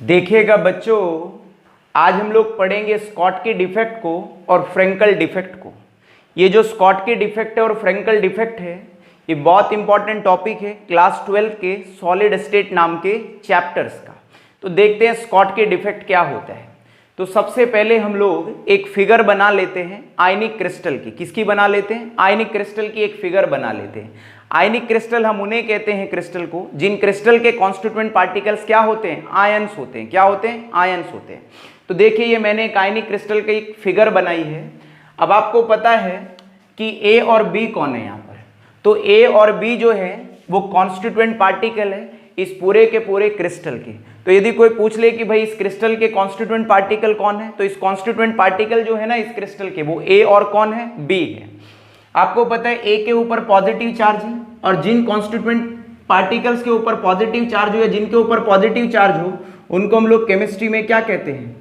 देखिएगा बच्चों, आज हम लोग पढ़ेंगे स्कॉटकी डिफेक्ट को और फ्रेंकल डिफेक्ट को। ये जो स्कॉटकी डिफेक्ट है और फ्रेंकल डिफेक्ट है, ये बहुत इंपॉर्टेंट टॉपिक है क्लास 12 के सॉलिड स्टेट नाम के चैप्टर्स का। तो देखते हैं स्कॉटकी डिफेक्ट क्या होता है। तो सबसे पहले हम लोग एक फिगर बना लेते हैं आयनिक क्रिस्टल की। किसकी बना लेते हैं? आयनिक क्रिस्टल की एक फिगर बना लेते हैं। आयनिक क्रिस्टल हम उन्हें कहते हैं क्रिस्टल को जिन क्रिस्टल के कॉन्स्टिट्यूएंट पार्टिकल्स क्या होते हैं? आयंस होते हैं। क्या होते हैं? आयंस होते हैं। तो देखिए, ये मैंने एक आयनिक क्रिस्टल की एक फिगर बनाई है। अब आपको पता है कि ए और बी कौन है यहाँ पर। तो ए और बी जो है वो कॉन्स्टिट्यूएंट पार्टिकल है इस पूरे के पूरे क्रिस्टल के। तो यदि कोई पूछ ले कि भाई इस क्रिस्टल के कॉन्स्टिट्यूएंट पार्टिकल कौन है, तो इस कॉन्स्टिट्यूएंट पार्टिकल जो है ना इस क्रिस्टल के, वो ए और कौन है? बी है। आपको पता है ए के ऊपर पॉजिटिव चार्ज है और जिन कॉन्स्टिट्यूएंट पार्टिकल्स के ऊपर पॉजिटिव चार्ज हो या जिनके ऊपर पॉजिटिव चार्ज हो उनको हम लोग केमिस्ट्री में क्या कहते हैं?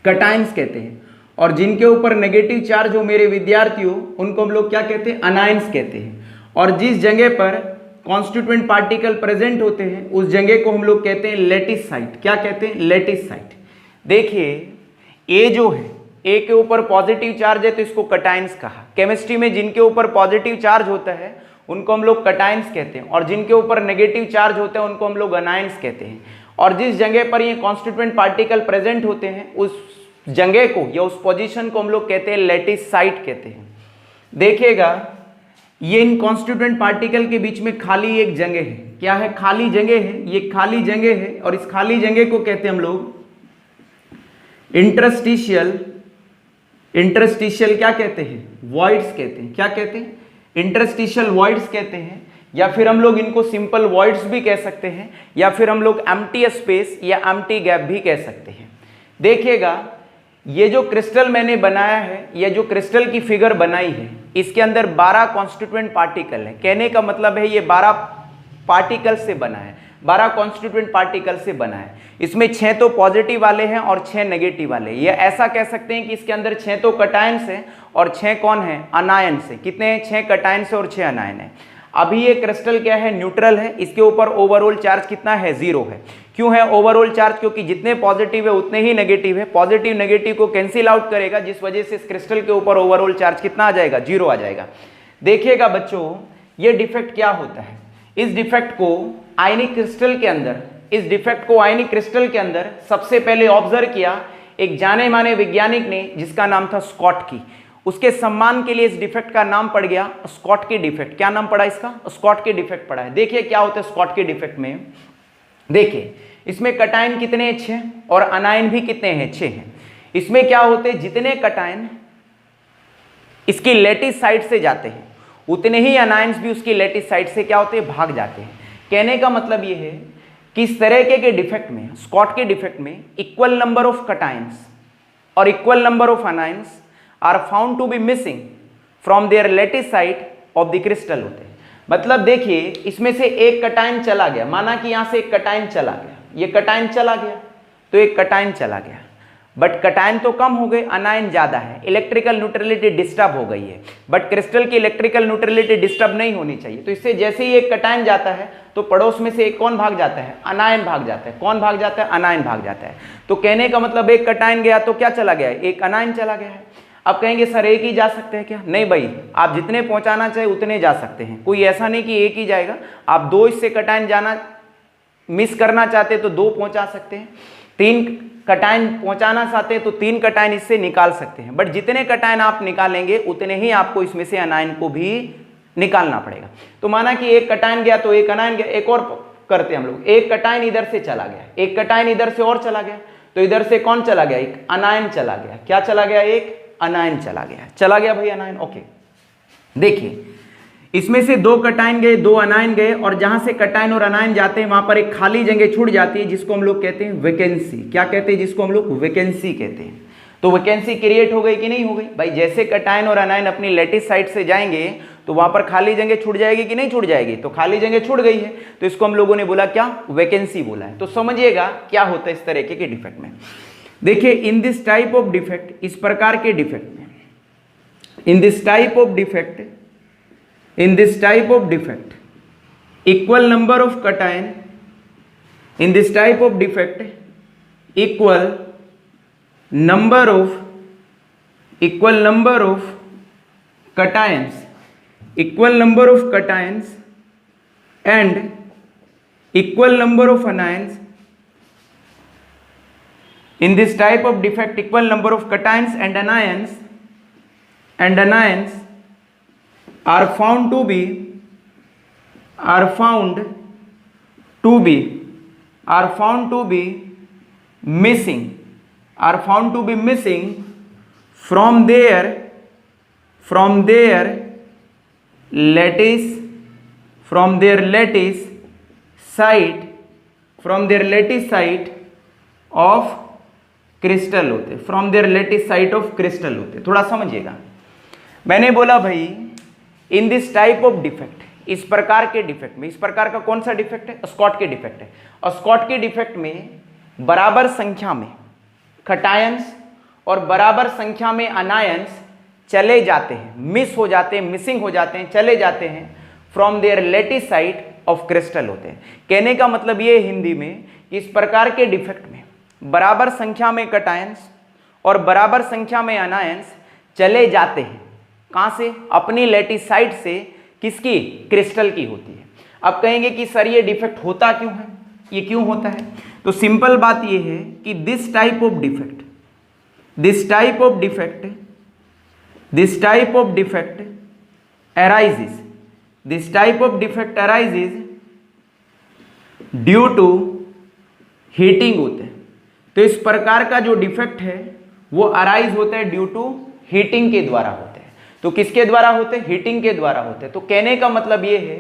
कैटायंस कहते हैं। और जिनके ऊपर नेगेटिव चार्ज हो मेरे विद्यार्थियों, उनको हम लोग क्या कहते हैं? अनायंस कहते हैं। और जिस जगह पर कॉन्स्टिट्यूएंट पार्टिकल प्रेजेंट होते हैं उस जगह को हम लोग कहते हैं लेटिस साइट। क्या कहते हैं? Lattice site. देखिए, ए जो है, ए के ऊपर पॉजिटिव चार्ज है तो इसको कैटायंस कहा। केमिस्ट्री में जिनके ऊपर पॉजिटिव चार्ज होता है उनको हम लोग कैटायंस कहते हैं और जिनके ऊपर नेगेटिव चार्ज होता है उनको हम लोग अनायंस कहते हैं। और जिस जगह पर ये कॉन्स्टिट्यूएंट पार्टिकल प्रेजेंट होते हैं उस जगह को या उस पोजीशन को हम लोग कहते हैं लेटिस साइट कहते हैं। देखिएगा, ये इन कॉन्स्टिट्यूएंट पार्टिकल के बीच में खाली एक जगह है। क्या है? खाली जगह है। ये खाली जगह है और इस खाली जगह को कहते हैं हम लोग इंटरस्टिशियल। इंटरस्टिशियल क्या कहते हैं? वॉइड्स कहते हैं। क्या कहते हैं? इंटरस्टिशियल वॉइड्स कहते हैं, या फिर हम लोग इनको सिंपल वॉइड्स भी कह सकते हैं, या फिर हम लोग एम्प्टी स्पेस या एम्प्टी गैप भी कह सकते हैं। देखिएगा, ये जो क्रिस्टल मैंने बनाया है, ये जो क्रिस्टल की फिगर बनाई है, इसके अंदर 12 कॉन्स्टिट्यूएंट पार्टिकल है। कहने का मतलब है ये 12 पार्टिकल से बना है, 12 कॉन्स्टिट्यूएंट पार्टिकल से बना है। इसमें 6 तो पॉजिटिव वाले हैं और 6 नेगेटिव वाले। ये ऐसा कह सकते हैं कि इसके अंदर 6 तो कैटायंस हैं और 6 कौन है? अनायंस है। कितने हैं? 6 कैटायंस और 6 अनायन है। अभी ये क्रिस्टल क्या है? न्यूट्रल है। इसके ऊपर ओवरऑल चार्ज कितना है? 0 है। क्यों है ओवरऑल चार्ज? क्योंकि जितने पॉजिटिव है उतने ही नेगेटिव है। पॉजिटिव नेगेटिव को कैंसिल आउट करेगा, जिस वजह से इस क्रिस्टल के ऊपर ओवरऑल चार्ज कितना आ जाएगा? 0 आ जाएगा। देखिएगा बच्चों, ये डिफेक्ट क्या होता है? इस डिफेक्ट को आयनिक क्रिस्टल के अंदर, इस डिफेक्ट को आयनिक क्रिस्टल के अंदर सबसे पहले ऑब्जर्व किया एक जाने माने वैज्ञानिक ने जिसका नाम था स्कॉटकी। उसके सम्मान के लिए इस डिफेक्ट का नाम पड़ गया स्कॉटकी डिफेक्ट। क्या नाम पड़ा इसका? स्कॉटकी डिफेक्ट पड़ा है। देखिए क्या होता है स्कॉटकी डिफेक्ट में। देखिए, इसमें कैटायन कितने हैं? 6 और अनायन भी कितने हैं? 6 हैं। इसमें क्या होते हैं? जितने कैटायन इसकी लेटिस साइड से जाते हैं उतने ही अनायंस भी उसकी लेटिस साइड से क्या होते हैं? भाग जाते हैं। कहने का मतलब ये है कि इस तरह के डिफेक्ट में, स्कॉटकी डिफेक्ट में, इक्वल नंबर ऑफ कैटायंस और equal number of anions are found to be missing from there lattice side of the crystal होते हैं। मतलब देखिए, इसमें से एक कैटायन चला गया। माना कि यहां से एक कैटायन चला गया, ये कैटायन चला गया तो एक कैटायन चला गया, बट कैटायन तो कम हो गए, अनायन ज्यादा है। इलेक्ट्रिकल न्यूट्रलिटी डिस्टर्ब हो गई है, बट क्रिस्टल की इलेक्ट्रिकल न्यूट्रलिटी डिस्टर्ब नहीं होनी चाहिए। तो इससे जैसे ही एक कैटायन जाता है तो पड़ोस में से एक कौन भाग जाता है? अनायन भाग जाता है। कौन भाग जाता है? अनायन भाग जाता है। तो कहने का मतलब एक कैटायन गया तो क्या चला गया? एक अनायन चला गया है। अब कहेंगे सर एक ही जा सकते हैं क्या? नहीं भाई, आप जितने पहुंचाना चाहे उतने जा सकते हैं। कोई ऐसा नहीं कि एक ही जाएगा। आप 2 इससे कैटायन जाना मिस करना चाहते तो 2 पहुंचा सकते हैं। 3 कैटायन पहुंचाना चाहते हैं तो 3 कैटायन इससे निकाल सकते हैं। बट जितने कैटायन आप निकालेंगे उतने ही आपको इसमें से अनायन को भी निकालना पड़ेगा। तो माना कि एक कैटायन गया तो एक अनायन गया। एक और करते हैं हम लोग। एक कैटायन इधर से चला गया, एक कैटायन इधर से और चला गया, तो इधर से कौन चला गया? एक अनायन चला गया। क्या चला गया? एक अनायन चला गया। चला गया भाई अनायन। ओके, देखिए इसमें से 2 कैटायन गए, 2 अनायन गए, और जहां से कैटायन और अनायन जाते हैं वहां पर एक खाली जगह छूट जाती है जिसको हम लोग कहते हैं वैकेंसी। क्या कहते हैं? जिसको हम लोग वैकेंसी कहते हैं। तो वैकेंसी क्रिएट हो गई कि नहीं हो गई? भाई जैसे कैटायन और अनायन अपनी लेटिस साइड से जाएंगे तो वहां पर खाली जगह छूट जाएगी कि नहीं छूट जाएगी? तो खाली जगह छूट गई है तो इसको हम लोगों ने बोला क्या? वैकेंसी बोला है। तो समझिएगा क्या होता है इस तरह के डिफेक्ट में। देखिए, इन दिस टाइप ऑफ डिफेक्ट, इस प्रकार के डिफेक्ट में, इन this type of defect, in this type of defect equal number of cation, in this type of defect equal number of cations, equal number of cations and equal number of anions. In this type of defect, equal number of cations and anions are found to be missing from their lattice site of crystal होते, from there lattice site of crystal होते। थोड़ा समझिएगा, मैंने बोला भाई in this type of defect, इस प्रकार के डिफेक्ट में, इस प्रकार का कौन सा डिफेक्ट है? स्कॉट के डिफेक्ट है। और स्कॉट के डिफेक्ट में बराबर संख्या में कैटायंस और बराबर संख्या में अनायंस चले जाते हैं, मिस हो जाते हैं, मिसिंग हो जाते हैं, चले जाते हैं, from there lattice site of crystal होते हैं। कहने का मतलब ये हिंदी में कि इस प्रकार के डिफेक्ट में बराबर संख्या में कैटायंस और बराबर संख्या में अनायंस चले जाते हैं। कहां से? अपनी लेटिस साइट से। किसकी? क्रिस्टल की होती है। अब कहेंगे कि सर ये डिफेक्ट होता क्यों है, ये क्यों होता है? तो सिंपल बात ये है कि this type of defect arises due to heating होते हैं। तो इस प्रकार का जो डिफेक्ट है वो अराइज होता है ड्यू टू हीटिंग के द्वारा होते हैं। तो किसके द्वारा होते हैं? हीटिंग के द्वारा होते हैं। तो कहने का मतलब ये है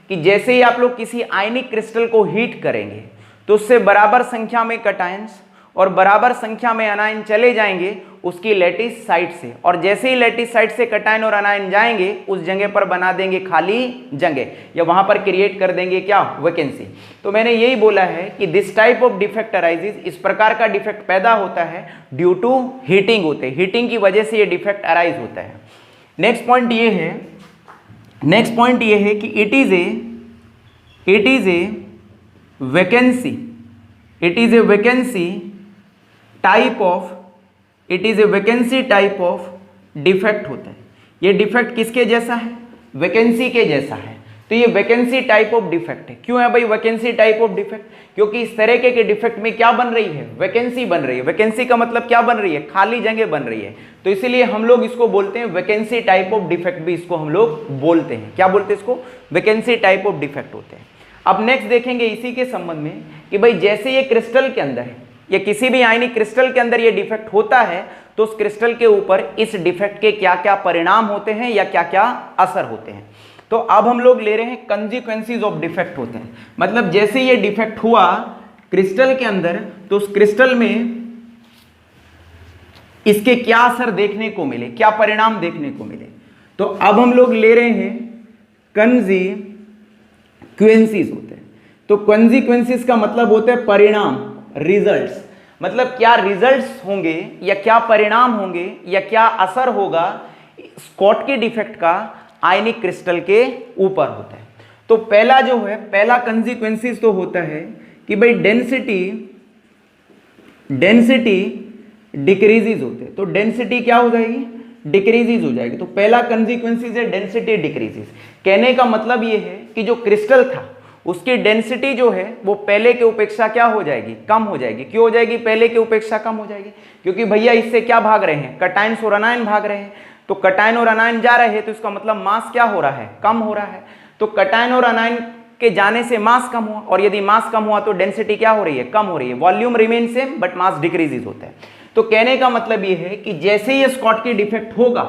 कि जैसे ही आप लोग किसी आयनिक क्रिस्टल को हीट करेंगे तो उससे बराबर संख्या में कैटायंस और बराबर संख्या में अनायन चले जाएंगे उसकी लेटिस साइट से, और जैसे ही लेटिस साइट से कैटायन और अनायन जाएंगे उस जगह पर बना देंगे खाली जगह, या वहां पर क्रिएट कर देंगे क्या? वैकेंसी। तो मैंने यही बोला है कि this type of defect arises, इस प्रकार का डिफेक्ट पैदा होता है ड्यू टू हीटिंग होते, हीटिंग की वजह से ये डिफेक्ट अराइज होता है। नेक्स्ट पॉइंट ये है कि it is a vacancy type of defect होता है। ये डिफेक्ट किसके जैसा है? वैकेंसी के जैसा है। तो ये वैकेंसी टाइप ऑफ डिफेक्ट है। क्यों है भाई वैकेंसी टाइप ऑफ डिफेक्ट? क्योंकि इस तरह के डिफेक्ट में क्या बन रही है? वैकेंसी बन रही है। वैकेंसी का मतलब क्या बन रही है? खाली जगह बन रही है। तो इसीलिए हम लोग इसको बोलते हैं वैकेंसी टाइप ऑफ डिफेक्ट, भी इसको हम लोग बोलते हैं। क्या बोलते हैं इसको? वैकेंसी टाइप ऑफ डिफेक्ट होते हैं। अब नेक्स्ट देखेंगे इसी के संबंध में कि भाई जैसे ये क्रिस्टल के अंदर है या किसी भी आयनिक क्रिस्टल के अंदर ये डिफेक्ट होता है तो उस क्रिस्टल के ऊपर इस डिफेक्ट के क्या क्या परिणाम होते हैं या क्या क्या असर होते हैं। तो अब हम लोग ले रहे हैं कंसिक्वेंसेस ऑफ डिफेक्ट होते हैं। मतलब जैसे ये डिफेक्ट हुआ क्रिस्टल के अंदर तो उस क्रिस्टल में इसके क्या असर देखने को मिले, क्या परिणाम देखने को मिले। तो अब हम लोग ले रहे हैं कंसिक्वेंसेस होते हैं। तो कंसिक्वेंसेस का मतलब होता है परिणाम, रिजल्ट्स। मतलब क्या रिजल्ट्स होंगे या क्या परिणाम होंगे या क्या असर होगा स्कॉट के डिफेक्ट का आयनिक क्रिस्टल के ऊपर होता है। तो पहला जो है, पहला कंसिक्वेंसेस तो होता है कि भाई डेंसिटी डिक्रीजेज होते हैं। तो डेंसिटी क्या हो जाएगी? डिक्रीजेज हो जाएगी। तो पहला कंसिक्वेंसेस है डेंसिटी डिक्रीजेज। कहने का मतलब ये है कि जो क्रिस्टल था उसकी डेंसिटी जो है वो पहले के उपेक्षा क्या हो जाएगी? कम हो जाएगी। क्यों हो जाएगी पहले के उपेक्षा कम हो जाएगी? क्योंकि भैया इससे क्या भाग रहे हैं? कैटायंस और अनायन भाग रहे हैं। तो कैटायन और अनायन जा रहे हैं तो इसका मतलब मास क्या हो रहा है? कम हो रहा है। तो कैटायन और अनायन के जाने से मास कम हुआ, और यदि मास कम हुआ तो डेंसिटी क्या हो रही है? कम हो रही है। Volume remain same but mass decreases होता है। तो कहने का मतलब ये है कि जैसे ही स्कॉट की डिफेक्ट होगा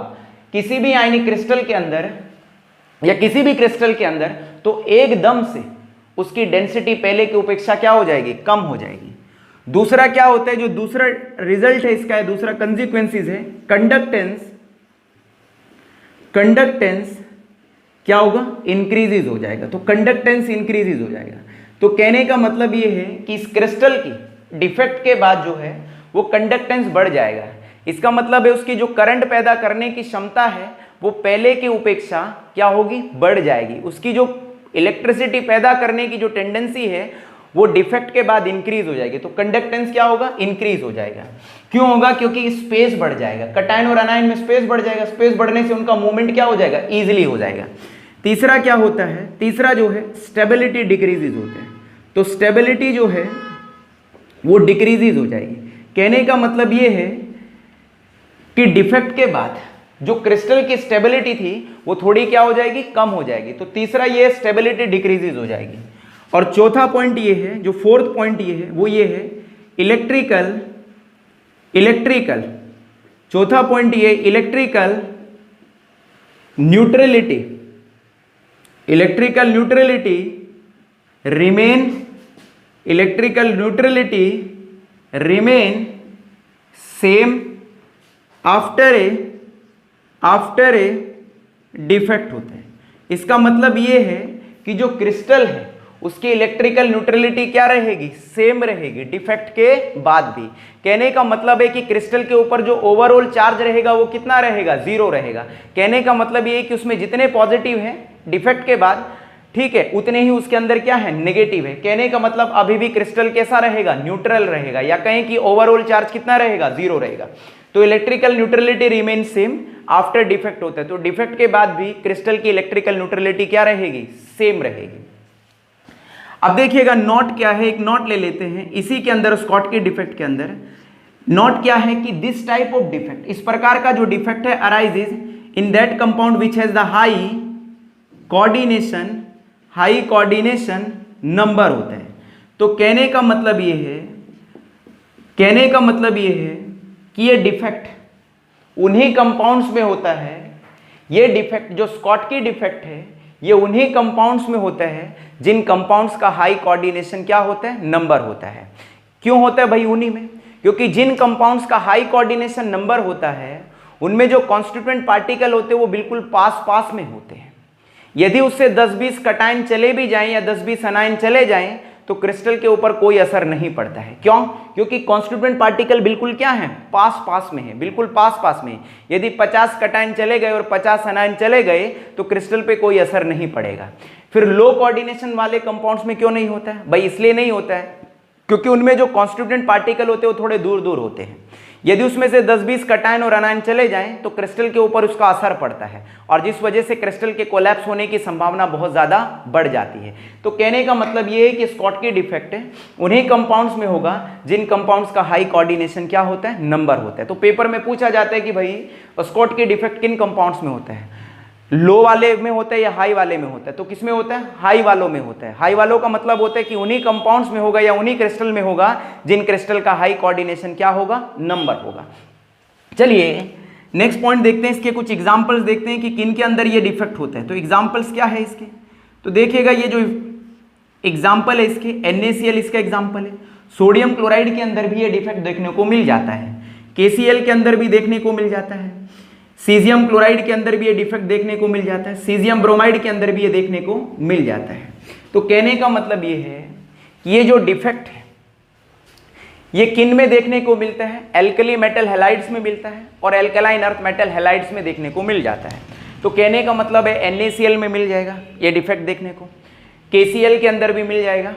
किसी भी आयनिक क्रिस्टल के अंदर या किसी भी क्रिस्टल के अंदर, तो एकदम से उसकी डेंसिटी पहले की उपेक्षा क्या हो जाएगी? कम हो जाएगी। दूसरा क्या होता है, जो दूसरा रिजल्ट है इसका है, दूसरा कंसिक्वेंसेस है कंडक्टेंस क्या होगा? इंक्रीजेज हो जाएगा। तो कंडक्टेंस इंक्रीजेज हो जाएगा। तो कहने का मतलब ये है कि इस क्रिस्टल की डिफेक्ट के बाद जो है वो कंडक्टेंस बढ़ जाएगा। इसका मतलब है उसकी जो करंट पैदा करने की क्षमता है वो पहले की उपेक्षा क्या होगी? बढ़ जाएगी। उसकी जो इलेक्ट्रिसिटी पैदा करने की जो टेंडेंसी है वो डिफेक्ट के बाद इंक्रीज हो जाएगी, तो कंडक्टेंस क्या होगा, इंक्रीज हो जाएगा। क्यों होगा, क्योंकि स्पेस बढ़ जाएगा, कटायन और अनायन में स्पेस बढ़ जाएगा, स्पेस बढ़ने से उनका मूवमेंट क्या हो जाएगा, इजिली हो जाएगा। तीसरा क्या होता है, तीसरा जो है स्टेबिलिटी डिक्रीजेज होते हैं, तो स्टेबिलिटी जो है वो डिक्रीजेज हो जाएगी। कहने का मतलब ये है कि डिफेक्ट के बाद जो क्रिस्टल की स्टेबिलिटी थी वो थोड़ी क्या हो जाएगी, कम हो जाएगी। तो तीसरा ये स्टेबिलिटी डिक्रीजेज हो जाएगी। और चौथा पॉइंट ये है, जो फोर्थ पॉइंट ये है वो ये है इलेक्ट्रिकल, चौथा पॉइंट ये electrical neutrality remain same after a defect होते हैं। इसका मतलब ये है कि जो क्रिस्टल है उसकी इलेक्ट्रिकल न्यूट्रलिटी क्या रहेगी, सेम रहेगी डिफेक्ट के बाद भी। कहने का मतलब है कि क्रिस्टल के ऊपर जो ओवरऑल चार्ज रहेगा वो कितना रहेगा, 0 रहेगा। कहने का मतलब ये है कि उसमें जितने पॉजिटिव हैं डिफेक्ट के बाद, ठीक है, उतने ही उसके अंदर क्या है, नेगेटिव है। कहने का मतलब अभी भी क्रिस्टल कैसा रहेगा, न्यूट्रल रहेगा, या कहें कि ओवरऑल चार्ज कितना रहेगा, 0 रहेगा। तो electrical neutrality remain same after defect होता है, तो डिफेक्ट के बाद भी क्रिस्टल की इलेक्ट्रिकल न्यूट्रलिटी क्या रहेगी, सेम रहेगी। अब देखिएगा नॉट क्या है, एक नॉट ले लेते हैं इसी के अंदर, स्कॉटकी डिफेक्ट के अंदर नॉट क्या है कि दिस टाइप ऑफ डिफेक्ट, इस प्रकार का जो डिफेक्ट है, arises in that compound which has the high coordination number होता है। तो कहने का मतलब ये है कि ये डिफेक्ट उन्हीं कंपाउंड्स में होता है, ये डिफेक्ट जो स्कॉटकी डिफेक्ट है ये उन्हीं कंपाउंड्स में होता है जिन कंपाउंड्स का हाई कोऑर्डिनेशन क्या होता है, नंबर होता है। क्यों होता है भाई उन्हीं में, क्योंकि जिन कंपाउंड्स का हाई कोऑर्डिनेशन नंबर होता है उनमें जो कॉन्स्टिट्यूएंट पार्टिकल होते हैं वो बिल्कुल पास में होते हैं। यदि उससे 10-20 कटायन चले भी जाएं या 10-20 अनायन चले जाएं तो क्रिस्टल के ऊपर कोई असर नहीं पड़ता है। क्यों, क्योंकि कॉन्स्टिट्यूएंट पार्टिकल बिल्कुल क्या है, पास में है, बिल्कुल पास में। यदि 50 कटायन चले गए और 50 अनायन चले गए तो क्रिस्टल पे कोई असर नहीं पड़ेगा। फिर लो कोऑर्डिनेशन वाले कंपाउंड्स में क्यों नहीं होता है भाई, इसलिए नहीं होता है क्योंकि उनमें जो कॉन्स्टिट्यूएंट पार्टिकल होते हैं वो थोड़े दूर होते हैं। यदि उसमें से 10-20 कटायन और अनायन चले जाएं तो क्रिस्टल के ऊपर उसका असर पड़ता है और जिस वजह से क्रिस्टल के कोलैप्स होने की संभावना बहुत ज़्यादा बढ़ जाती है। तो कहने का मतलब ये है कि स्कॉटकी डिफेक्ट उन्हीं कंपाउंड्स में होगा जिन कंपाउंड्स का हाई कोऑर्डिनेशन क्या होता है, नंबर होता है। तो पेपर में पूछा जाता है कि भाई स्कॉटकी डिफेक्ट किन कंपाउंड्स में होता है, लो वाले में होता है या हाई वाले में होता है। तो किस में होता है, हाई वालों में होता है। हाई वालों का मतलब होता है कि उन्हीं कंपाउंड्स में होगा या उन्हीं क्रिस्टल में होगा जिन क्रिस्टल का हाई कोऑर्डिनेशन क्या होगा, नंबर होगा। चलिए नेक्स्ट पॉइंट देखते हैं, इसके कुछ एग्जांपल्स देखते हैं कि किन के अंदर ये डिफेक्ट होता है। तो एग्जांपल्स क्या है इसके, तो देखिएगा ये जो एग्जांपल है इसके NaCl इसका एग्जांपल है। सोडियम क्लोराइड के अंदर भी ये डिफेक्ट देखने को मिल जाता है, KCl के अंदर भी देखने को मिल जाता है, सीजियम क्लोराइड के अंदर भी ये डिफेक्ट देखने को मिल जाता है, सीजियम ब्रोमाइड के अंदर भी ये देखने को मिल जाता है। तो कहने का मतलब ये है कि ये जो डिफेक्ट है ये किन में देखने को मिलता है, एल्कली मेटल हैलाइड्स में मिलता है और एल्कलाइन अर्थ मेटल हैलाइड्स में देखने को मिल जाता है। तो कहने का मतलब है NaCl में मिल जाएगा ये डिफेक्ट देखने को, KCl के अंदर भी मिल जाएगा,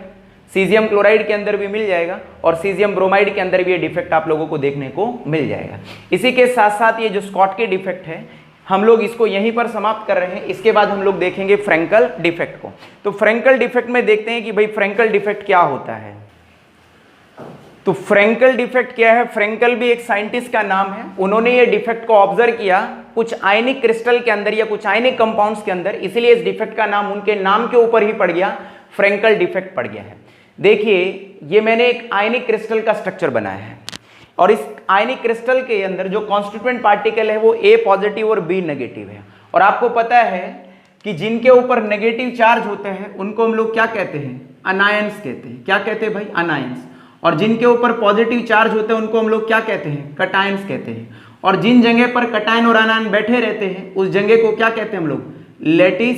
सीजियम क्लोराइड के अंदर भी मिल जाएगा और सीजियम ब्रोमाइड के अंदर भी ये डिफेक्ट आप लोगों को देखने को मिल जाएगा। इसी के साथ साथ ये जो स्कॉटकी डिफेक्ट है हम लोग इसको यहीं पर समाप्त कर रहे हैं। इसके बाद हम लोग देखेंगे फ्रैंकल डिफेक्ट को। तो फ्रैंकल डिफेक्ट में देखते हैं कि भाई फ्रैंकल डिफेक्ट क्या होता है। तो फ्रैंकल डिफेक्ट क्या है, फ्रैंकल भी एक साइंटिस्ट का नाम है। उन्होंने ये डिफेक्ट को ऑब्जर्व किया कुछ आयनिक क्रिस्टल के अंदर या कुछ आयनिक कंपाउंड्स के अंदर, इसलिए इस डिफेक्ट का नाम उनके नाम के ऊपर ही पड़ गया, फ्रैंकल डिफेक्ट पड़ गया है। देखिए ये मैंने एक आयनिक क्रिस्टल का स्ट्रक्चर बनाया है और इस आयनिक क्रिस्टल के अंदर जो कॉन्स्टिट्यूएंट पार्टिकल है वो A पॉजिटिव और B नेगेटिव है। और आपको पता है कि जिनके ऊपर नेगेटिव चार्ज होते हैं उनको हम लोग क्या कहते हैं, अनायंस कहते हैं। क्या कहते हैं भाई, अनायंस। और जिनके ऊपर पॉजिटिव चार्ज होते हैं उनको हम लोग क्या कहते हैं, कटायंस कहते हैं। और जिन जगह पर कटायन और अनायन बैठे रहते हैं उस जगह को क्या कहते हैं हम लोग, लेटिस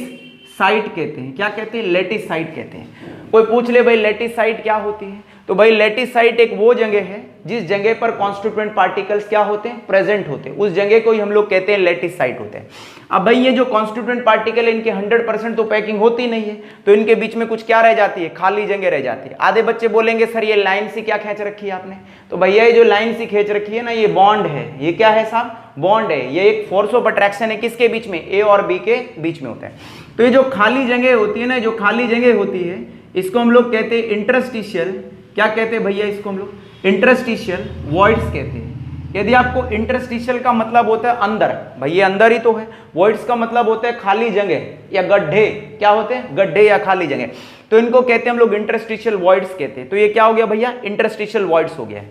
साइट कहते हैं। क्या कहते हैं, लेटिस साइट कहते हैं। कोई पूछ ले भाई लेटिस साइट क्या होती है, तो भाई लेटिस साइट एक वो जगह है जिस जगह पर कॉन्स्टिट्यूएंट पार्टिकल्स क्या होते हैं, प्रेजेंट होते हैं, उस जगह को ही हम लोग कहते हैं लेटिस साइट होते हैं। अब भाई ये जो कॉन्स्टिट्यूएंट पार्टिकल है इनके 100% तो पैकिंग होती नहीं है, तो इनके बीच में कुछ क्या रह जाती है, खाली जगह रह जाती है। आधे बच्चे बोलेंगे सर ये लाइन सी क्या खींच रखी है आपने, तो भैया ये जो लाइन सी खींच रखी है ना, ये बॉन्ड है। ये क्या है साहब, बॉन्ड है। ये एक फोर्स ऑफ अट्रैक्शन है, किसके बीच में, ए और बी के बीच में होता है। तो ये जो खाली जगह होती है ना, जो खाली जगह होती है इसको हम लोग कहते हैं इंटरस्टिशियल, क्या कहते हैं भैया इसको हम लोग इंटरस्टिशियल वॉइड्स कहते हैं। यदि आपको इंटरस्टिशियल का मतलब होता है अंदर, भाई ये अंदर ही तो है, वॉइड्स का मतलब होता है खाली जगह या गड्ढे, क्या होते हैं, गड्ढे या खाली जगह, तो इनको कहते हैं हम लोग इंटरस्टिशियल वॉइड्स कहते हैं। तो ये क्या हो गया भैया, इंटरस्टिशियल वॉइड्स हो गया।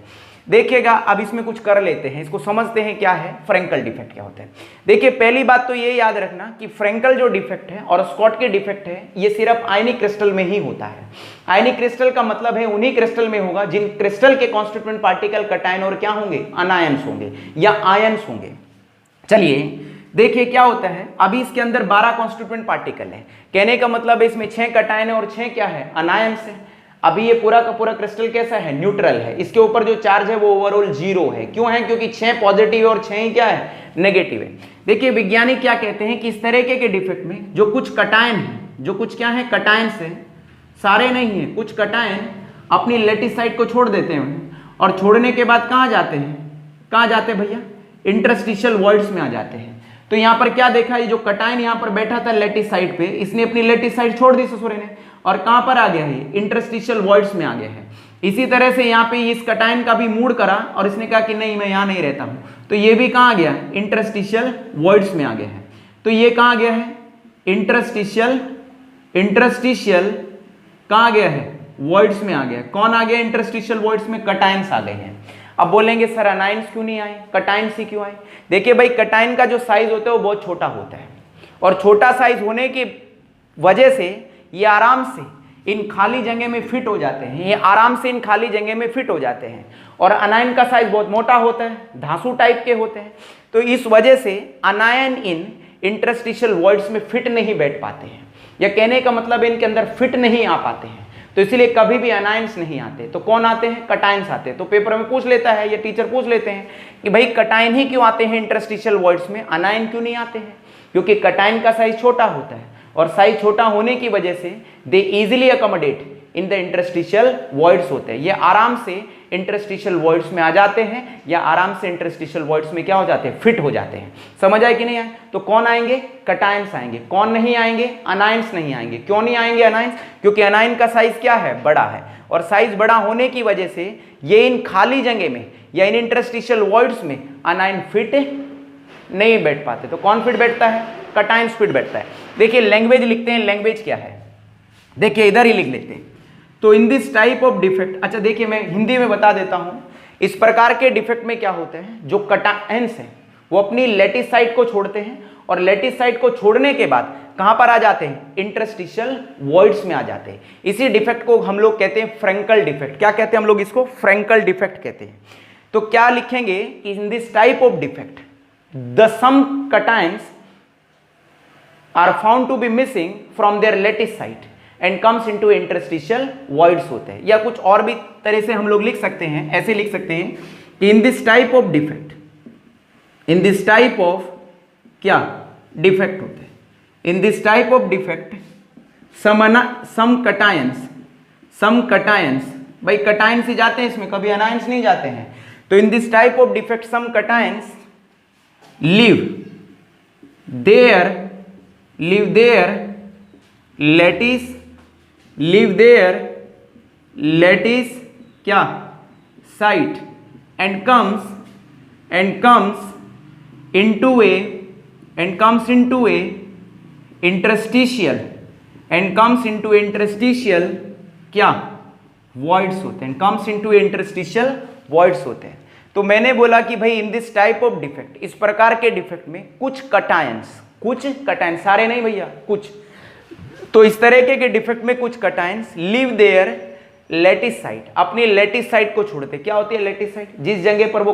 देखिएगा अब इसमें कुछ कर लेते हैं, इसको समझते हैं क्या है फ्रैंकल डिफेक्ट क्या होता है। देखिए पहली बात तो ये याद रखना कि फ्रैंकल जो डिफेक्ट है और स्कॉटकी डिफेक्ट है ये सिर्फ आयनिक क्रिस्टल में ही होता है। आयनिक क्रिस्टल का मतलब है उन्हीं क्रिस्टल में होगा जिन क्रिस्टल के कॉन्स्टिट्यूएंट पार्टिकल कटायन और क्या होंगे, अनायंस होंगे या आयंस होंगे। चलिए देखिए क्या होता है, अभी इसके अंदर 12 कॉन्स्टिट्यूएंट पार्टिकल है, कहने का मतलब है इसमें 6 कटायन है और 6 क्या है, अनायंस है। अभी ये पूरा का पूरा क्रिस्टल कैसा है, न्यूट्रल है, इसके ऊपर जो चार्ज है वो ओवरऑल 0 है। क्यों है, क्योंकि 6 पॉजिटिव है और 6 ही क्या है, नेगेटिव है। देखिए वैज्ञानिक क्या कहते हैं कि इस तरह के डिफेक्ट में जो कुछ कटायन है, जो कुछ क्या है कटायंस है, सारे नहीं है, कुछ कटायन अपनी लेटिस साइड को छोड़ देते हैं और छोड़ने के बाद कहाँ जाते हैं, कहाँ जाते हैं भैया, इंटरस्टिशियल वॉइड्स में आ जाते हैं। तो यहाँ पर क्या देखा, ये जो कटायन यहाँ पर बैठा था लेटिस साइड पे, इसने अपनी लेटिस साइड छोड़ दी ससुरे ने और कहां पर आ गया है, इंटरस्टिशियल वॉइड्स में आ गया है। इसी तरह से यहाँ पे इस कटायन का भी मूड करा और इसने कहा कि नहीं मैं यहाँ नहीं रहता हूं, तो ये भी कहां आ गया, इंटरस्टिशियल वॉइड्स में आ गया है। तो ये कहां गया है, इंटरस्टिशियल कहां गया है, वॉइड्स में आ गया। कौन आ गया इंटरस्टिशियल वॉइड्स में, कटायंस आ गए हैं। अब बोलेंगे सर अनायंस क्यों नहीं आए, कटायंस ही क्यों आए। देखिए भाई कटायन का जो साइज होता है वो बहुत छोटा होता है और छोटा साइज होने की वजह से ये आराम से इन खाली जगह में फिट हो जाते हैं, ये आराम से इन खाली जगह में फिट हो जाते हैं। और अनायन का साइज बहुत मोटा होता है, धांसू टाइप के होते हैं, तो इस वजह से अनायन इन इंटरस्टिशियल वॉइड्स में फिट नहीं बैठ पाते हैं, या कहने का मतलब इनके अंदर फिट नहीं आ पाते हैं। तो इसलिए कभी भी अनायंस नहीं आते, तो कौन आते हैं, कटायंस आते हैं। तो पेपर में पूछ लेता है या टीचर पूछ लेते हैं कि भाई कटायन ही क्यों आते हैं इंटरस्टिशियल वॉइड्स में, अनायन क्यों नहीं आते हैं। क्योंकि कटायन का साइज छोटा होता है और साइज छोटा होने की वजह से they easily accommodate in the interstitial voids होते हैं, ये आराम से इंटरस्टिशियल वॉइड्स में आ जाते हैं या आराम से इंटरस्टिशियल वॉइड्स में क्या हो जाते हैं, फिट हो जाते हैं। समझ आए कि नहीं आए। तो कौन आएंगे, कटायंस आएंगे। कौन नहीं आएंगे, अनायंस नहीं आएंगे। क्यों नहीं आएंगे अनायंस, क्योंकि अनायन का साइज क्या है, बड़ा है, और साइज बड़ा होने की वजह से ये इन खाली जगह में या इन इंटरस्टिशियल वॉइड्स में अनायन फिट नहीं बैठ पाते। तो कौन फिट बैठता है, कटायंस फिट बैठता है। देखिए लैंग्वेज लिखते हैं, लैंग्वेज क्या है, देखिए इधर ही लिख लेते हैं। तो इन दिस टाइप ऑफ डिफेक्ट, अच्छा देखिए मैं हिंदी में बता देता हूं, इस प्रकार के डिफेक्ट में क्या होते हैं, जो कटायंस हैं वो अपनी लेटिस साइड को छोड़ते हैं और लेटिस साइड को छोड़ने के बाद कहां पर आ जाते हैं, इंटरस्टिशियल वॉइड्स में आ जाते हैं। इसी डिफेक्ट को हम लोग कहते हैं फ्रैंकल डिफेक्ट। क्या कहते हैं हम लोग इसको, फ्रैंकल डिफेक्ट कहते हैं। तो क्या लिखेंगे, in this type of defect the some cations are found to be missing from their lattice site and comes into interstitial voids होते हैं। या कुछ और भी तरह से हम लोग लिख सकते हैं, ऐसे लिख सकते हैं कि in this type of defect, in this type of क्या डिफेक्ट होते हैं, in this type of defect some cations, भाई कटायंस ही जाते हैं इसमें, कभी अनायंस नहीं जाते हैं। तो in this type of defect some cations live their lattice क्या site and comes into a interstitial क्या voids होते हैं, comes into interstitial voids होते हैं। तो मैंने बोला कि भाई in this type of defect, इस प्रकार के डिफेक्ट में कुछ कटायंस, सारे नहीं भैया, कुछ, तो इस तरह के डिफेक्ट में कुछ cations leave their lattice site, अपनी लेटिस साइट को छोड़ते। क्या होती है लेटिस साइट, जिस जगह पर वो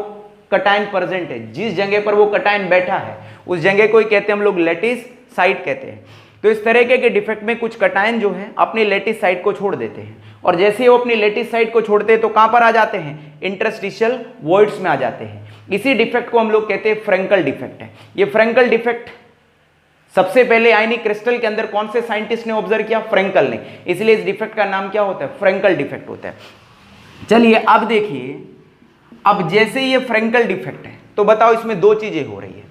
कटायन प्रेजेंट है, जिस जगह पर वो कटायन बैठा है, उस जगह को ही कहते हैं हम लोग लेटिस साइट कहते हैं। तो इस तरह के डिफेक्ट में कुछ कटायन जो है अपनी लेटिस साइट को छोड़ देते हैं और जैसे ही वो अपनी लेटिस साइड को छोड़ते हैं तो कहां पर आ जाते हैं, इंटरस्टिशियल वॉइड्स में आ जाते हैं। इसी डिफेक्ट को हम लोग कहते हैं फ्रेंकल डिफेक्ट है। ये फ्रेंकल डिफेक्ट सबसे पहले आयनिक क्रिस्टल के अंदर कौन से साइंटिस्ट ने ऑब्जर्व किया, फ्रेंकल ने, इसलिए इस डिफेक्ट का नाम क्या होता है, फ्रेंकल डिफेक्ट होता है। चलिए अब देखिए, अब जैसे ये फ्रेंकल डिफेक्ट है तो बताओ इसमें दो चीजें हो रही है,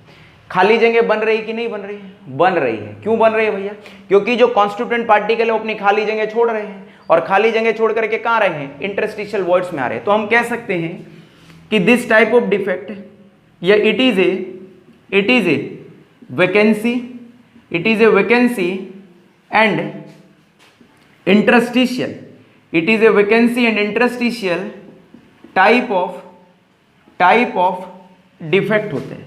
खाली जगह बन रही कि नहीं बन रही है, बन रही है। क्यों बन रही है भैया, क्योंकि जो कॉन्स्टिट्यूएंट पार्टिकल है वो अपनी खाली जगह छोड़ रहे हैं, और खाली जगह छोड़ करके कहां रहे हैं, इंटरस्टिशियल वॉइड्स में आ रहे हैं। तो हम कह सकते हैं कि दिस टाइप ऑफ डिफेक्ट या it is a vacancy, it is a vacancy and interstitial, it is a vacancy and interstitial type of defect होते हैं।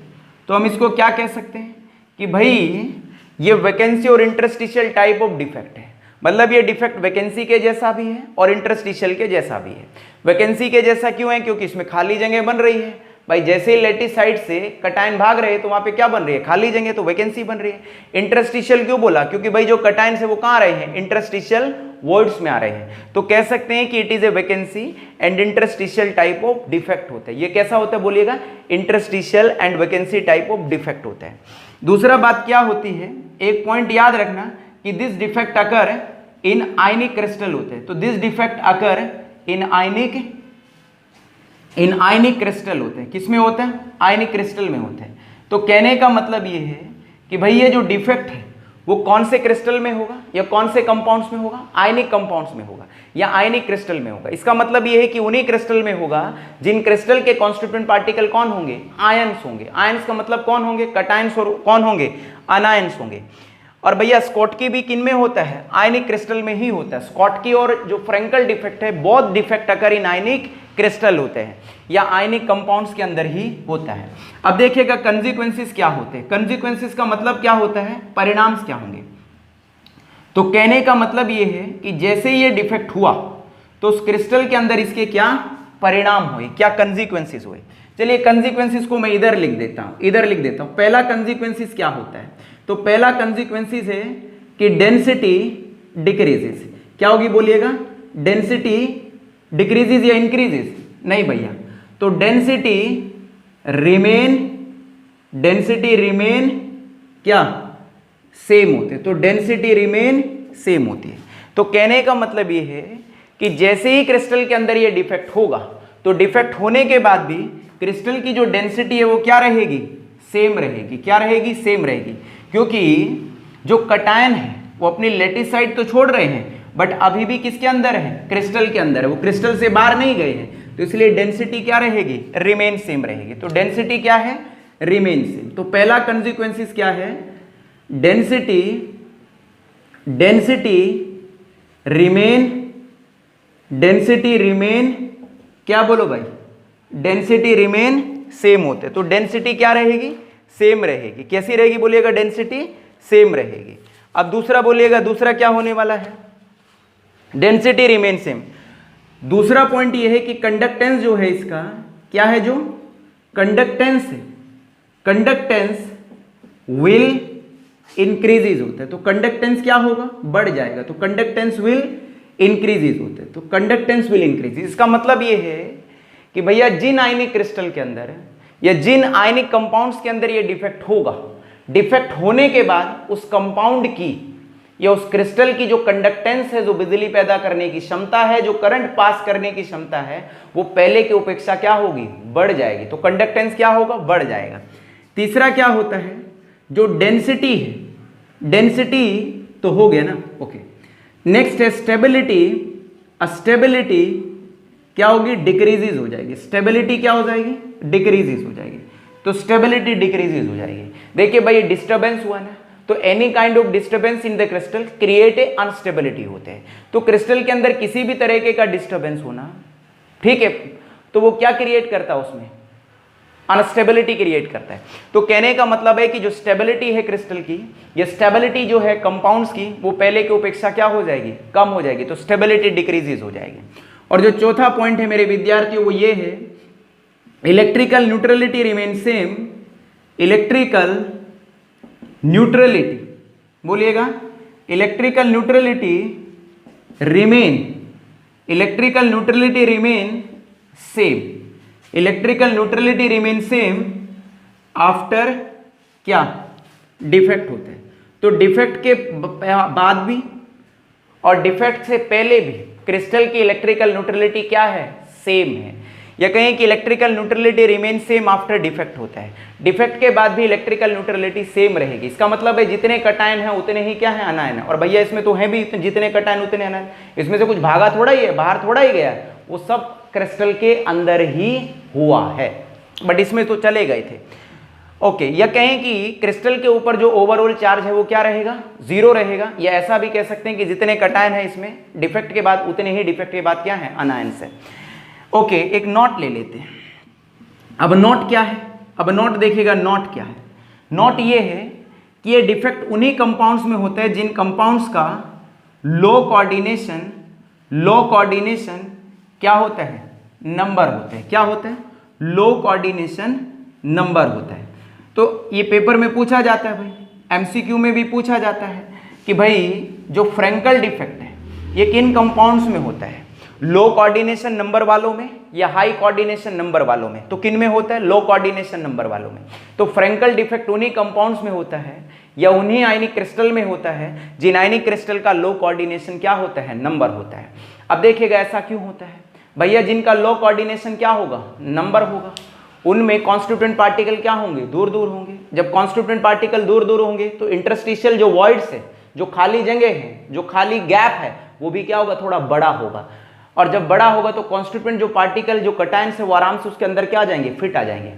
तो हम इसको क्या कह सकते हैं कि भाई ये वैकेंसी और इंटरस्टिशियल टाइप ऑफ डिफेक्ट है, मतलब ये डिफेक्ट वैकेंसी के जैसा भी है और इंटरस्टिशियल के जैसा भी है। वैकेंसी के जैसा क्यों है, क्योंकि इसमें खाली जगह बन रही है भाई, जैसे ही लेटिस साइड से कटायन भाग रहे हैं तो वहां पे क्या बन रही है, खाली जगह, तो वैकेंसी बन रही है। इंटरस्टिशियल क्यों बोला, क्योंकि भाई जो कटायन से वो कहां आ रहे हैं, इंटरस्टिशियल वॉइड्स में आ रहे हैं। तो कह सकते हैं कि it is a vacancy and interstitial type of defect होता है। ये कैसा होता है बोलिएगा, interstitial and vacancy type of defect होता है। दूसरा बात क्या होती है, एक पॉइंट याद रखना कि this defect occur in ionic crystal होते हैं। तो this defect occur in ionic crystal होते हैं। किसमें होता है, आयनिक क्रिस्टल में होते हैं। तो कहने का मतलब ये है कि भाई ये जो डिफेक्ट है वो कौन से क्रिस्टल में होगा या कौन से कंपाउंड्स में होगा, आयनिक कंपाउंड्स में होगा या आयनिक क्रिस्टल में होगा। इसका मतलब ये है कि उन्हीं क्रिस्टल में होगा जिन क्रिस्टल के कॉन्स्टिट्यूएंट पार्टिकल कौन होंगे, आयंस होंगे। आयंस का मतलब कौन होंगे, कटायंस, और कौन होंगे, अनायंस होंगे। और भैया स्कॉटकी भी किन में होता है, आयनिक क्रिस्टल में ही होता है। स्कॉटकी और जो फ्रेंकल डिफेक्ट है, बोथ डिफेक्ट अकर इन आयनिक क्रिस्टल होते हैं या आयनिक कंपाउंड्स के अंदर ही होता है। अब देखिएगा कंसिक्वेंसेस क्या होते हैं। कंसिक्वेंसेस का मतलब क्या होता है, परिणाम क्या होंगे। तो कहने का मतलब ये है कि जैसे ये डिफेक्ट हुआ तो उस क्रिस्टल के अंदर इसके क्या परिणाम हुए, क्या कंसिक्वेंसेस हुए। चलिए कंसिक्वेंसेस को मैं इधर लिख देता हूं, पहला कंसिक्वेंसेस क्या होता है, तो पहला कंसिक्वेंसेस है कि डेंसिटी डिक्रीजेस। क्या होगी बोलिएगा, डेंसिटी डिक्रीजेस या इंक्रीजेस, नहीं भैया, तो डेंसिटी रिमेन क्या, सेम होते हैं। तो डेंसिटी रिमेन सेम होती है। तो कहने का मतलब ये है कि जैसे ही क्रिस्टल के अंदर ये डिफेक्ट होगा तो डिफेक्ट होने के बाद भी क्रिस्टल की जो डेंसिटी है वो क्या रहेगी, सेम रहेगी। क्या रहेगी, सेम रहेगी, क्योंकि जो कटायन है वो अपनी लेटिस साइड तो छोड़ रहे हैं बट अभी भी किसके अंदर है, क्रिस्टल के अंदर है, वो क्रिस्टल से बाहर नहीं गए हैं। तो इसलिए डेंसिटी क्या रहेगी, रिमेन सेम रहेगी। तो डेंसिटी क्या है, रिमेन सेम। तो पहला कंसिक्वेंसेस क्या है, डेंसिटी रिमेन क्या बोलो भाई, डेंसिटी रिमेन सेम होते। तो डेंसिटी क्या रहेगी, सेम रहेगी। कैसी रहेगी बोलिएगा, डेंसिटी सेम रहेगी। अब दूसरा बोलिएगा, दूसरा क्या होने वाला है, डेंसिटी रिमेन सेम। दूसरा पॉइंट ये है कि कंडक्टेंस जो है इसका क्या है, जो कंडक्टेंस है, कंडक्टेंस विल इंक्रीजेज होता है। तो कंडक्टेंस क्या होगा, बढ़ जाएगा। तो कंडक्टेंस विल इंक्रीजेज होते हैं। तो कंडक्टेंस विल इंक्रीज, इसका मतलब ये है कि भैया जिन आयनिक क्रिस्टल के अंदर या जिन आयनिक कंपाउंड्स के अंदर ये डिफेक्ट होगा, डिफेक्ट होने के बाद उस कंपाउंड की या उस क्रिस्टल की जो कंडक्टेंस है, जो बिजली पैदा करने की क्षमता है, जो करंट पास करने की क्षमता है, वो पहले की अपेक्षा क्या होगी, बढ़ जाएगी। तो कंडक्टेंस क्या होगा, बढ़ जाएगा। तीसरा क्या होता है, जो डेंसिटी है, डेंसिटी तो हो गया ना, ओके। नेक्स्ट है स्टेबिलिटी। स्टेबिलिटी क्या होगी, डिक्रीजेज हो जाएगी। स्टेबिलिटी क्या हो जाएगी, डिक्रीजेज हो जाएगी। तो स्टेबिलिटी डिक्रीजेज हो जाएगी। देखिए भाई डिस्टर्बेंस हुआ ना, तो any kind of disturbance in the crystal create a instability होते हैं। तो क्रिस्टल के अंदर किसी भी तरीके का डिस्टर्बेंस होना, ठीक है, तो वो क्या क्रिएट करता है, उसमें अनस्टेबिलिटी क्रिएट करता है। तो कहने का मतलब है कि जो स्टेबिलिटी है क्रिस्टल की, ये स्टेबिलिटी जो है कंपाउंड्स की, वो पहले की अपेक्षा क्या हो जाएगी, कम हो जाएगी। तो स्टेबिलिटी डिक्रीजेज हो जाएगी। और जो चौथा पॉइंट है मेरे विद्यार्थियों, वो ये है electrical neutrality remain same. Electrical neutrality बोलिएगा, electrical neutrality electrical neutrality remain same, electrical neutrality remain same after क्या, डिफेक्ट होते हैं। तो डिफेक्ट के बाद भी और डिफेक्ट से पहले भी क्रिस्टल की इलेक्ट्रिकल न्यूट्रलिटी क्या है, सेम है। या कहें कि electrical neutrality remain same after defect होता है, डिफेक्ट के बाद भी इलेक्ट्रिकल न्यूट्रलिटी सेम रहेगी। इसका मतलब है जितने कटायन है उतने ही क्या है, अनायन है। और भैया इसमें तो है भी जितने कटायन उतने अनायन, इसमें से कुछ भागा थोड़ा ही है, बाहर थोड़ा ही गया, वो सब क्रिस्टल के अंदर ही हुआ है, बट इसमें तो चले गए थे। ओके, या कहें कि क्रिस्टल के ऊपर जो ओवरऑल चार्ज है वो क्या रहेगा, जीरो रहेगा। या ऐसा भी कह सकते हैं कि जितने कटायन है इसमें डिफेक्ट के बाद उतने ही डिफेक्ट के बाद क्या है, अनायंस है। ओके, एक नोट ले लेते हैं। अब नोट क्या है, अब नोट देखिएगा, नोट क्या है। नोट ये है कि ये डिफेक्ट उन्हीं कंपाउंड्स में होता है जिन कंपाउंड्स का लो कोऑर्डिनेशन क्या होता है, नंबर होता है। क्या होता है, लो कोऑर्डिनेशन नंबर होता है। तो ये पेपर में पूछा जाता है भाई, एमसीक्यू में भी पूछा जाता है कि भाई जो फ्रैंकल डिफेक्ट है ये किन कंपाउंड्स में होता है, लो कोऑर्डिनेशन नंबर वालों में या हाई कोऑर्डिनेशन नंबर वालों में। तो किन में होता है, लो कोऑर्डिनेशन नंबर वालों में। तो फ्रैंकल डिफेक्ट उन्हीं कंपाउंड्स में होता है या उन्हीं आयनिक क्रिस्टल में होता है जिन आयनिक क्रिस्टल का लो कोऑर्डिनेशन क्या होता है, नंबर होता है। अब देखिएगा ऐसा क्यों होता है भैया, जिनका लो कोऑर्डिनेशन क्या होगा, नंबर होगा, उनमें कॉन्स्टिट्यूएंट पार्टिकल क्या होंगे, दूर दूर होंगे। जब कॉन्स्टिट्यूएंट पार्टिकल दूर दूर होंगे तो इंटरस्टिशियल जो वॉइड्स है, जो खाली जगह है, जो खाली गैप है, वो भी क्या होगा, थोड़ा बड़ा होगा। और जब बड़ा होगा तो कॉन्स्टिट्यूएंट जो पार्टिकल जो कटायन से वो आराम से उसके अंदर क्या आ जाएंगे, फिट आ जाएंगे।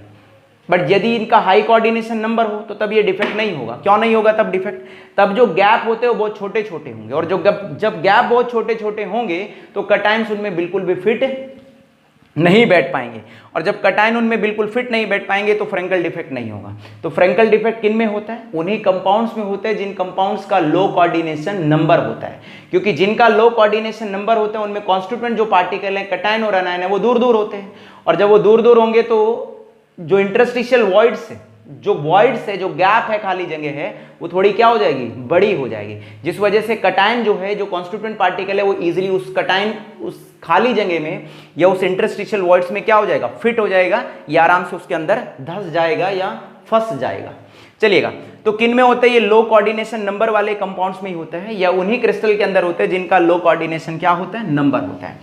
बट यदि इनका हाई कोऑर्डिनेशन नंबर हो तो तब ये डिफेक्ट नहीं होगा। क्यों नहीं होगा तब डिफेक्ट, तब जो गैप होते हैं वो बहुत छोटे छोटे होंगे, और जो जब गैप बहुत छोटे छोटे होंगे तो कटायंस उनमें बिल्कुल भी फिट नहीं बैठ पाएंगे। और जब कटायन उनमें बिल्कुल फिट नहीं बैठ पाएंगे तो फ्रैंकल डिफेक्ट नहीं होगा। तो फ्रैंकल डिफेक्ट किन में होता है, उन्हीं कंपाउंड्स में होता है जिन कंपाउंड्स का लो कोऑर्डिनेशन नंबर होता है। क्योंकि जिनका लो कोऑर्डिनेशन नंबर होता है उनमें कॉन्स्टिट्यूएंट जो पार्टिकल है, कटायन और अनायन है, वो दूर दूर होते हैं। और जब वो दूर दूर होंगे तो जो इंटरस्टिशियल वॉइड्स है, जो वॉइड्स है, जो गैप है, खाली जगह है, वो थोड़ी क्या हो जाएगी, बड़ी हो जाएगी। जिस वजह से कटायन जो है, जो कॉन्स्टिट्यूएंट पार्टिकल है, वो इजीली उस कटायन उस खाली जगह में या उस इंटरस्टिशियल वॉइड्स में क्या हो जाएगा, फिट हो जाएगा, या आराम से उसके अंदर धंस जाएगा या फंस जाएगा। चलिएगा, तो किन में होता है ये लो कोऑर्डिनेशन नंबर वाले कंपाउंड्स में ही होता है, या उन्हीं क्रिस्टल के अंदर होते हैं जिनका लो कोऑर्डिनेशन क्या होता है, नंबर होता है।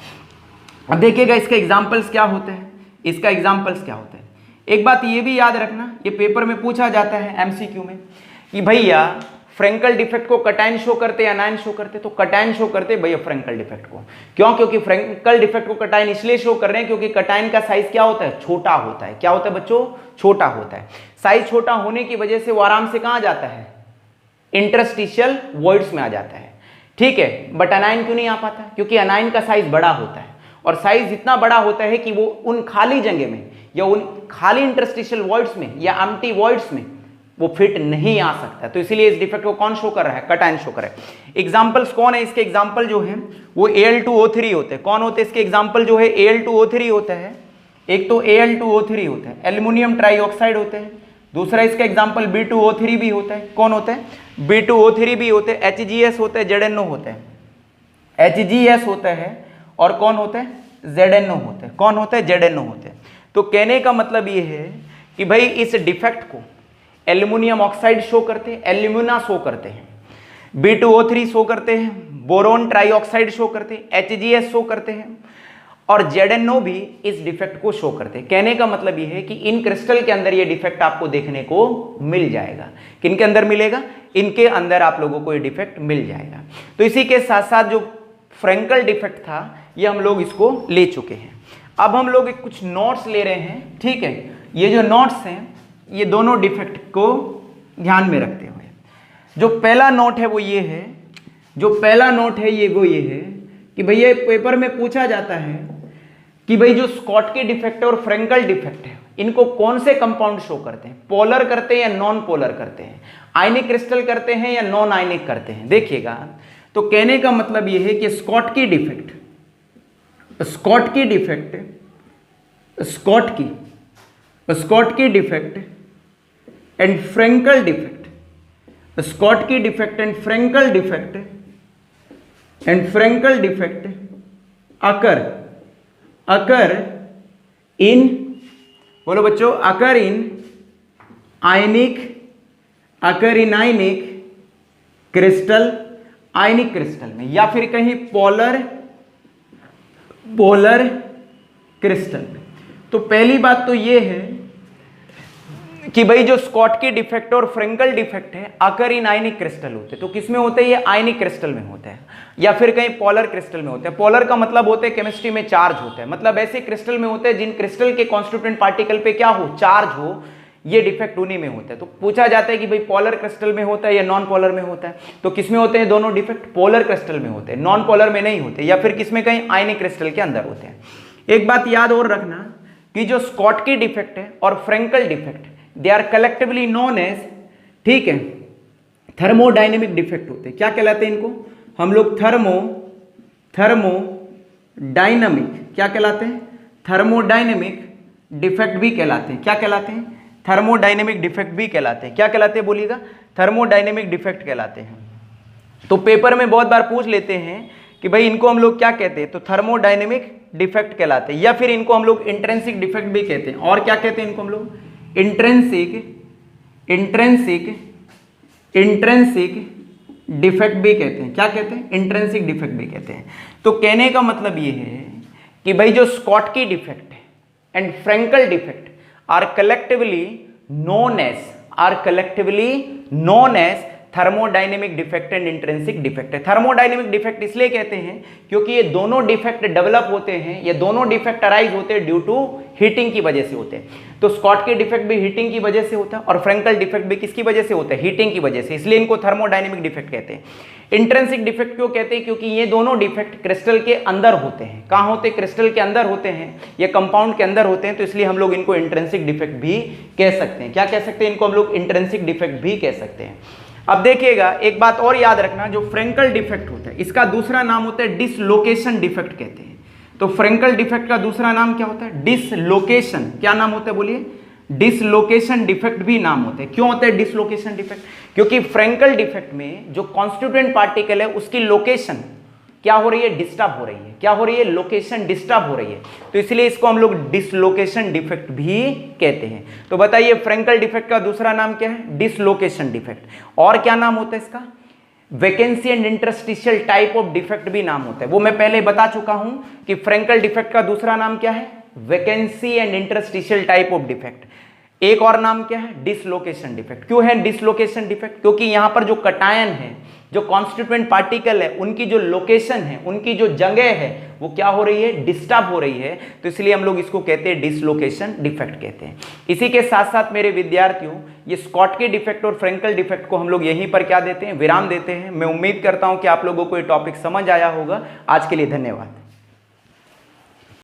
अब देखिएगा इसके एग्जाम्पल्स क्या होते हैं, इसका एग्जाम्पल्स क्या होता है। एक बात ये भी याद रखना, ये पेपर में पूछा जाता है एमसीक्यू में कि भैया फ्रैंकल डिफेक्ट को कटायन शो करते या अनायन शो करते, तो कटायन शो करते भैया फ्रैंकल डिफेक्ट को। क्यों, क्योंकि फ्रैंकल डिफेक्ट को कटायन इसलिए शो कर रहे हैं क्योंकि कटायन का साइज क्या होता है, छोटा होता है। क्या होता है बच्चों, छोटा होता है। साइज छोटा होने की वजह से वो आराम से कहां जाता है, इंटरस्टिशियल वॉइड्स में आ जाता है। ठीक है, बट अनायन क्यों नहीं आ पाता, क्योंकि अनायन का साइज बड़ा होता है, और साइज इतना बड़ा होता है कि वो उन खाली जगह में या उन खाली इंटरस्टिशियल वॉइड्स में या एम्प्टी वॉइड्स में वो फिट नहीं आ सकता। तो इसीलिए इस डिफेक्ट को कौन शो कर रहा है, कटायन शो कर रहा है। एग्जांपल्स कौन है इसके, एग्जांपल जो है वो Al2O3 होते हैं। कौन होते हैं इसके एग्जांपल, जो है Al2O3 होता है। एक तो Al2O3 होता है, एल्यूमिनियम ट्राइऑक्साइड होते हैं। दूसरा इसका एग्जांपल B2O3 भी होता है। कौन होता है, B2O3 भी होते हैं। HGS होता है, ZNO होता है, HGS होता है, और कौन होता है, ZNO होता है। कौन होता है, ZNO होते हैं। तो कहने का मतलब ये है कि भाई इस डिफेक्ट को एल्यूमिनियम ऑक्साइड शो करते हैं, एल्यूमिना शो करते हैं, B2O3 शो करते हैं, बोरोन ट्राइऑक्साइड शो करते हैं, HGS शो करते हैं, और ZNO भी इस डिफेक्ट को शो करते हैं। कहने का मतलब ये है कि इन क्रिस्टल के अंदर ये डिफेक्ट आपको देखने को मिल जाएगा। किनके अंदर मिलेगा, इनके अंदर आप लोगों को ये डिफेक्ट मिल जाएगा। तो इसी के साथ साथ जो फ्रैंकल डिफेक्ट था ये हम लोग इसको ले चुके हैं। अब हम लोग एक कुछ नोट्स ले रहे हैं। ठीक है, ये जो नोट्स हैं ये दोनों डिफेक्ट को ध्यान में रखते हुए, जो पहला नोट है वो ये है, जो पहला नोट है ये वो ये है कि भैया पेपर में पूछा जाता है कि भाई जो स्कॉटकी डिफेक्ट है और फ्रैंकल डिफेक्ट है इनको कौन से कंपाउंड शो करते हैं, पोलर करते हैं या नॉन पोलर करते हैं, आयनिक क्रिस्टल करते हैं या नॉन आयनिक करते हैं। देखिएगा, तो कहने का मतलब ये है कि Schottky defect and Frenkel defect, occur, occur in, बोलो बच्चों, अकर इन आयनिक, अकर इन आयनिक क्रिस्टल, आयनिक क्रिस्टल में, या फिर कहीं पोलर, पोलर क्रिस्टल में। तो पहली बात तो ये है कि भाई जो स्कॉटकी डिफेक्ट और फ्रेंकल डिफेक्ट है अकर इन आयनिक क्रिस्टल होते हैं। तो किसमें होते हैं? ये आयनिक क्रिस्टल में होता है या फिर कहीं पोलर क्रिस्टल में होता है। पोलर का मतलब होता है केमिस्ट्री में चार्ज होता है, मतलब ऐसे क्रिस्टल में होते हैं जिन क्रिस्टल के कॉन्स्टिट्यूएंट पार्टिकल पे क्या हो? चार्ज हो। ये डिफेक्ट उन्हीं में होता है। तो पूछा जाता है कि भाई पोलर क्रिस्टल में होता है या नॉन पोलर में होता है? तो किसमें होते हैं दोनों डिफेक्ट? पोलर क्रिस्टल में होते हैं, नॉन पोलर में नहीं होते, या फिर किसमें? कहीं आयनिक क्रिस्टल के अंदर होते हैं। एक बात याद और रखना कि जो स्कॉटकी डिफेक्ट है और Frenkel defect, they are collectively known as, ठीक है, थर्मोडायनेमिक डिफेक्ट होते हैं। क्या कहलाते हैं इनको? हम लोग थर्मोडायनेमिक, क्या कहलाते हैं? थर्मोडायनेमिक डिफेक्ट भी कहलाते हैं। क्या कहलाते हैं? थर्मोडायनेमिक डिफेक्ट भी कहलाते हैं। क्या कहलाते हैं बोलिएगा? थर्मोडायनेमिक डिफेक्ट कहलाते हैं। तो पेपर में बहुत बार पूछ लेते हैं कि भाई इनको हम लोग क्या कहते हैं? तो थर्मोडायनेमिक डिफेक्ट कहलाते हैं, या फिर इनको हम लोग इंट्रिंसिक डिफेक्ट भी कहते हैं। और क्या कहते हैं इनको हम लोग? इंट्रिंसिक डिफेक्ट भी कहते हैं। क्या कहते हैं? इंट्रिंसिक डिफेक्ट भी कहते हैं। तो कहने का मतलब ये है कि भाई जो स्कॉटकी डिफेक्ट है and Frenkel defect are collectively known as thermodynamic defect and intrinsic defect है। थर्मोडायनेमिक डिफेक्ट इसलिए कहते हैं क्योंकि ये दोनों डिफेक्ट डेवलप होते हैं, ये दोनों डिफेक्ट अराइज होते हैं ड्यू टू हीटिंग की वजह से होते हैं। तो स्कॉटकी डिफेक्ट भी हीटिंग की वजह से होता है और फ्रेंकल डिफेक्ट भी किसकी वजह से होता है? हीटिंग की वजह से, इसलिए इनको थर्मोडायनेमिक डिफेक्ट कहते हैं। इंट्रिंसिक डिफेक्ट क्यों कहते हैं? क्योंकि ये दोनों डिफेक्ट क्रिस्टल के अंदर होते हैं। कहाँ होते हैं? क्रिस्टल के अंदर होते हैं, ये कंपाउंड के अंदर होते हैं, तो इसलिए हम लोग इनको इंट्रिंसिक डिफेक्ट भी कह सकते हैं। क्या कह सकते हैं? इनको हम लोग इंट्रिंसिक डिफेक्ट भी कह सकते हैं। अब देखिएगा एक बात और याद रखना, जो फ्रेंकल डिफेक्ट होता है इसका दूसरा नाम होता है डिसलोकेशन डिफेक्ट कहते हैं। तो फ्रेंकल डिफेक्ट का दूसरा नाम क्या होता है? डिसलोकेशन। क्या नाम होता है बोलिए? डिसलोकेशन डिफेक्ट भी नाम होते हैं। क्यों होता है डिसलोकेशन डिफेक्ट? क्योंकि फ्रेंकल डिफेक्ट में जो कॉन्स्टिट्यूएंट पार्टिकल है उसकी लोकेशन क्या हो रही है? डिस्टर्ब हो रही है। क्या हो रही है? लोकेशन डिस्टर्ब हो रही है, तो इसलिए इसको हम लोग डिसलोकेशन डिफेक्ट भी कहते हैं। तो बताइए फ्रेंकल डिफेक्ट का दूसरा नाम क्या है? Dislocation defect. और क्या नाम होता है इसका? Vacancy and interstitial type of defect भी नाम होता है। वो मैं पहले बता चुका हूं कि फ्रेंकल डिफेक्ट का दूसरा नाम क्या है? Vacancy and interstitial type of defect. एक और नाम क्या है? Dislocation defect. क्यों है डिसलोकेशन डिफेक्ट? क्योंकि यहां पर जो कटायन है, जो कॉन्स्टिट्यूएंट पार्टिकल है, उनकी जो लोकेशन है, उनकी जो जगह है, वो क्या हो रही है? डिस्टर्ब हो रही है, तो इसलिए हम लोग इसको कहते हैं डिसलोकेशन डिफेक्ट कहते हैं। इसी के साथ साथ मेरे विद्यार्थियों, ये स्कॉटकी डिफेक्ट और फ्रेंकल डिफेक्ट को हम लोग यहीं पर क्या देते हैं? विराम देते हैं। मैं उम्मीद करता हूं कि आप लोगों को ये टॉपिक समझ आया होगा। आज के लिए धन्यवाद।